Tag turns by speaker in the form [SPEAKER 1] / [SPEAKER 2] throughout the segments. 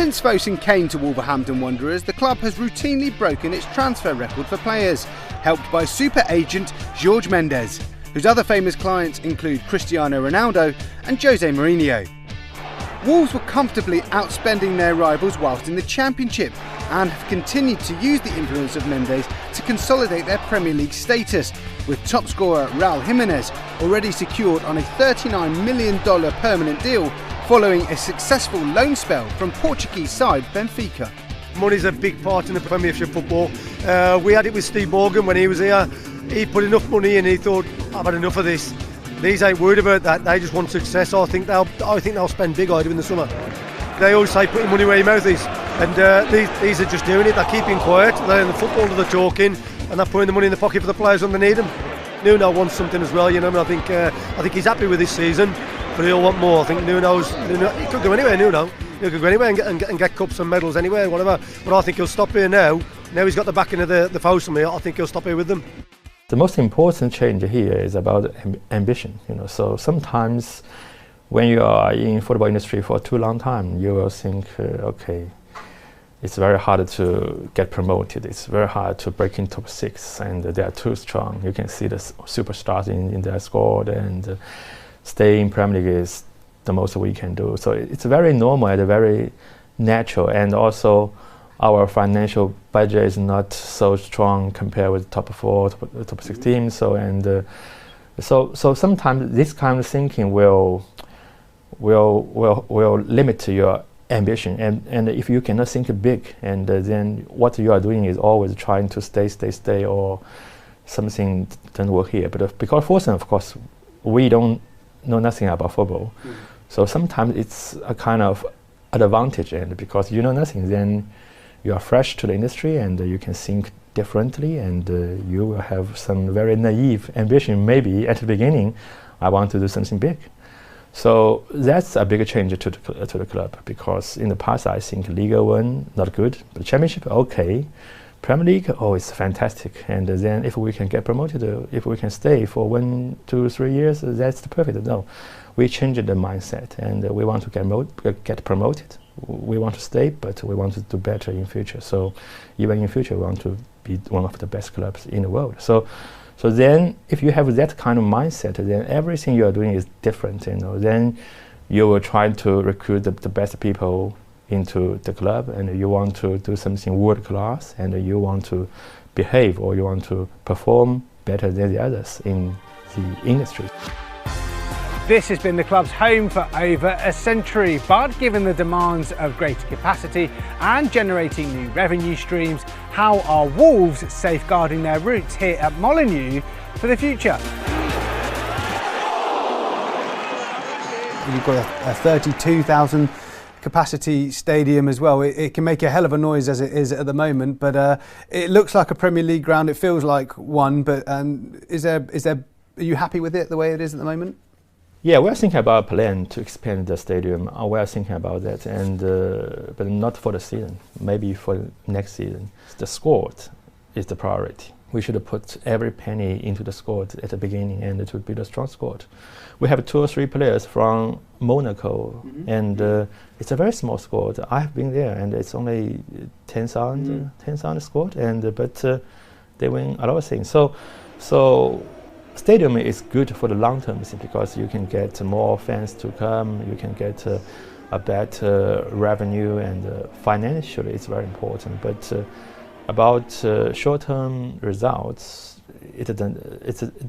[SPEAKER 1] Since Fosun came to Wolverhampton Wanderers, the club has routinely broken its transfer record for players, helped by super agent Jorge Mendes, whose other famous clients include Cristiano Ronaldo and Jose Mourinho. Wolves were comfortably outspending their rivals whilst in the Championship and have continued to use the influence of Mendes to consolidate their Premier League status, with top scorer Raul Jimenez already secured on a $39 million permanent deal following a successful loan spell from Portuguese side Benfica.
[SPEAKER 2] Money's a big part in the Premiership football. We had it with Steve Morgan when he was here. He put enough money in, he thought, I've had enough of this. These ain't worried about that, they just want success. I think they'll spend big in the summer. They always say putting money where your mouth is, and these are just doing it. They're keeping quiet, they're in the football, they're talking, and they're putting the money in the pocket for the players when they need them. Nuno wants something as well, you know. I think he's happy with this season, but he'll want more. I think Nuno, he could go anywhere. Nuno, he could go anywhere and get cups and medals anywhere, whatever. But I think he'll stop here now. Now he's got the backing of the Fosun here. I think he'll stop here with them.
[SPEAKER 3] The most important change here is about ambition. So sometimes when you are in football industry for too long time, you will think, okay, it's very hard to get promoted. It's very hard to break in top 6, and they are too strong. You can see the superstars in their squad, and stay in Premier League is the most we can do. So it's very normal and very natural, and also our financial budget is not so strong compared with top 4, top 6 teams. So sometimes this kind of thinking will limit your ambition, and if you cannot think big, and then what you are doing is always trying to stay, or something doesn't work here. But because Fosun, of course, we don't know nothing about football, so sometimes it's a kind of advantage, and because you know nothing, then you are fresh to the industry, and you can think differently, and you will have some very naive ambition. Maybe at the beginning, I want to do something big. So that's a big change to the club, because in the past I think Liga 1 not good, but Championship okay, Premier League it's fantastic, and then if we can get promoted, if we can stay for 1, 2, 3 years, that's the perfect. No, we changed the mindset, and we want to get promoted. We want to stay, but we want to do better in future. So even in future, we want to be one of the best clubs in the world. So then, if you have that kind of mindset, then everything you are doing is different. Then you will try to recruit the best people into the club, and you want to do something world class, and you want to behave, or you want to perform better than the others in the industry.
[SPEAKER 1] This has been the club's home for over a century, but given the demands of greater capacity and generating new revenue streams, how are Wolves safeguarding their roots here at Molineux for the future? You've got a 32,000 capacity stadium as well. It can make a hell of a noise as it is at the moment, but it looks like a Premier League ground. It feels like one, but are you happy with it the way it is at the moment?
[SPEAKER 3] Yeah, we are thinking about a plan to expand the stadium. We are thinking about that, but not for the season. Maybe for next season. The squad is the priority. We should put every penny into the squad at the beginning, and it would be the strong squad. We have 2 or 3 players from Monaco, and it's a very small squad. I have been there, and it's only 10,000 squad, but they win a lot of things. So stadium is good for the long term, because you can get more fans to come, you can get a better revenue, and financially it's very important. But about short-term results, it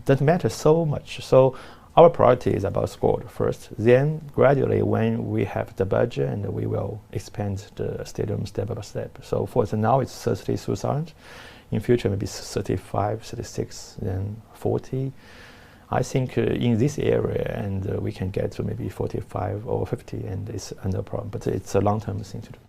[SPEAKER 3] doesn't matter so much. So our priority is about squad first. Then gradually, when we have the budget, and we will expand the stadium step by step. So for now, it's 32,000. In future, maybe 35, 36, then 40. I think in this area, and we can get to maybe 45 or 50, and it's no problem. But it's a long-term thing to do.